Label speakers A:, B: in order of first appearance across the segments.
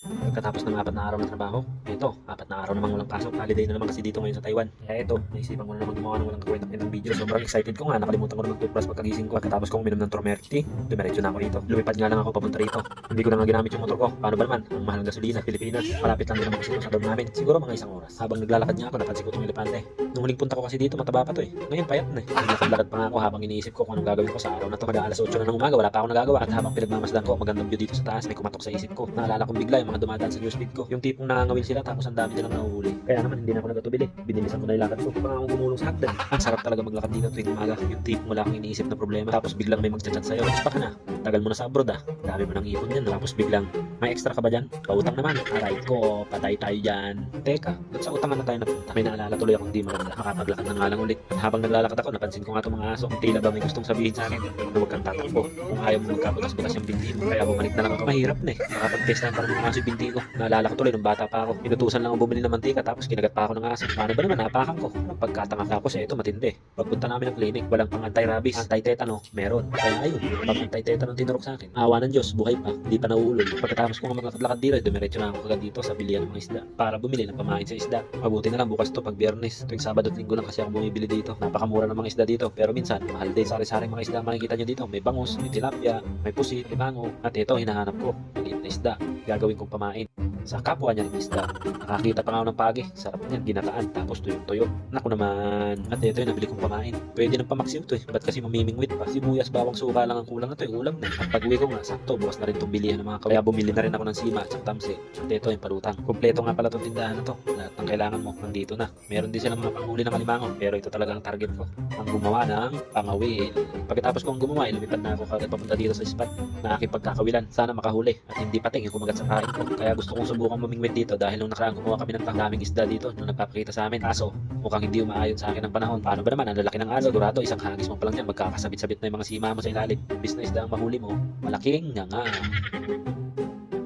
A: Pagkatapos ng 4 na araw ng trabaho, ito, 4 na araw namang walang pasok. Holiday na naman kasi dito ngayon sa Taiwan. Kaya ito, naisipan ko na naman gumawa ng walang kakwenta-kwentang video. Sobrang excited ko nga, nakalimutan ko na mag-toothbrush pagkagising ko. Pagkatapos kong uminom ng turmeric tea, dumiretso na ako rito. Lumipad nga lang ako papunta rito. Hindi ko na nga ginamit yung motor ko. Paano ba naman? Ang mahal ng gasolina, Pilipinas. Malapit lang din naman kasi sa dorm namin. Siguro mga 1 oras. Habang naglalakad nga ako, napansin ko itong elepante. Nung huling punta ko kasi dito, mataba pa to eh. Ngayon payat na eh. Naglakad pa nga ako habang iniisip ko kung anong gagawin ko sa araw na to. Kada alas 8 na ng umaga, wala pa akong nagagawa. At habang pinagmamasdan ko, magandang view dito sa taas, may kumatok sa isip ko. Naalala kong bigla yung mga dumadaan sa newsfeed ko. Yung tipong nangangawil sila tapos ang dami nilang nahuhuli. Kaya naman hindi na ako nagatubili. Binilisan ko na yung lakad ko. Parang akong gumulong sa hagdan. Ang sarap talaga maglakad dito tuwing umaga. Yung tipong wala akong iniisip na problema. Tapos biglang may magchat-chat sa'yo. Gusto ka na. Tagal mo na sa abroad ah. Dami mo nang ipon yan. Tapos biglang may extra ka ba dyan? Pautang naman. Aray ko, patay tayo dyan. Teka, ba't sa utangan na tayo napunta? May naalala tuloy akong di maganda. Makapaglakad na nga lang ulit. At habang naglalakad ako, napansin ko nga itong mga aso. Tila ba may gustong sabihin sa akin? Huwag kang tatakbo. Kung ayaw mo magkabutas-butas yung binti mo. Kaya bumalik na lang ako. Mahirap na eh. Makapag-test na parang mga aso yung binti ko. Naalala ko tuloy nung bata pa ako. Inutusan lang ako bumili ng mantika tapos kinagat pa ako ng aso. Paano ba naman? Napakan ko. Pagkatanga tapos ito matindi. Pagpunta namin ng clinic, walang pang anti-rabies. Anti-tetano, meron. Kaya ayun, pag anti-tetano tinurok sa akin. Awa ng Diyos, buhay pa. Hindi pa nauulol. Pagkatapos ko nga maglakad dito, dumiretso na ako agad dito sa bilihan ng mga isda para bumili ng pamain sa isda. Mabuti na lang bukas to pag Biyernes. Tuwing Sabado at Linggo lang kasi ako bumibili dito. Napakamura ng mga isda dito. Pero minsan, mahal din. Sari-saring mga isda makikita nyo dito. May bangus, may tilapia, may pusit, may bango. At ito, hinahanap ko. Maliit na isda. Gagawin kong pamain sa kapwa niya ng isda. Nakakita pa nga ako ng pagi. Sarap niyan, ginataan. Tapos tuyong-tuyo. Naku naman. At ito yung nabili kong pamain. Pwede ng pamaksiw to eh. Ba't kasi mamimingwit pa? Sibuyas, bawang, suka lang ang kulang na to eh. Ulam na. At pag-uwi ko nga, sakto. Bukas na rin itong bilihan ng mga kaya bumili na rin ako ng sima at tamsi. At ito yung palutang. Kompleto nga pala itong tindahan na to. Lahat ng kailangan mo, nandito na. Meron din silang mga panghuli ng alimango. Pero ito talaga ang target ko. Ang gumawa ng pangawil. Pagkatapos kong gumawa, lumipad na ako kagad papunta dito sa spot na aking pagkakawilan. Sana makahuli at hindi pating yung kumagat sa kain ko. Kaya gusto kong subukan mamingwit dito dahil nung nakaraan gumawa kami ng pangdaming isda dito nung nagpapakita sa amin. Kaso, mukhang hindi umaayon sa akin ng panahon. Paano ba naman? Ang lalaki ng aso. Sigurado, isang hagis mo pa lang yan. Magkakasabit-sabit na yung mga sima mo sa ilalim. Bis na isda ang mahuli mo. Malaking nga nga.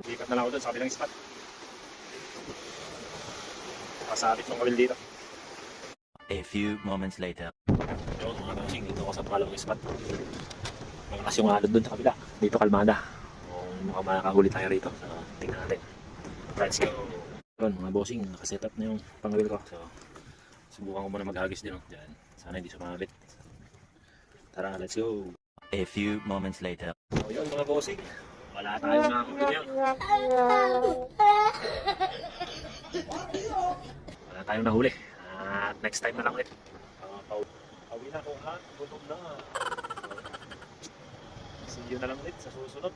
A: Lipat na lang ako dun sa kabilang spot. Kasabit mong kawil dito.
B: A few moments later.
A: Yun, mga bossing, dito ako sa pangalawang spot. Malakas yung alod dun sa kabila. Dito kalmada. Mukhang makakahuli tayo rito. So, tingnan natin. Let's go. Yun, mga bossing, nakasetup na yung pangawil ko. So, subukan ko muna maghagis din. Diyan. Sana hindi sumabit. Tara, let's go.
B: A few moments later.
A: So, yun mga bossing. Wala tayong nakakapit ngayon. Wala tayong nahuli. At next time na lang ulit. Pauwi na ako ha. Gutom na. See you na lang ulit sa susunod.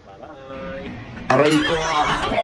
A: Bye-bye.
C: Aray ko!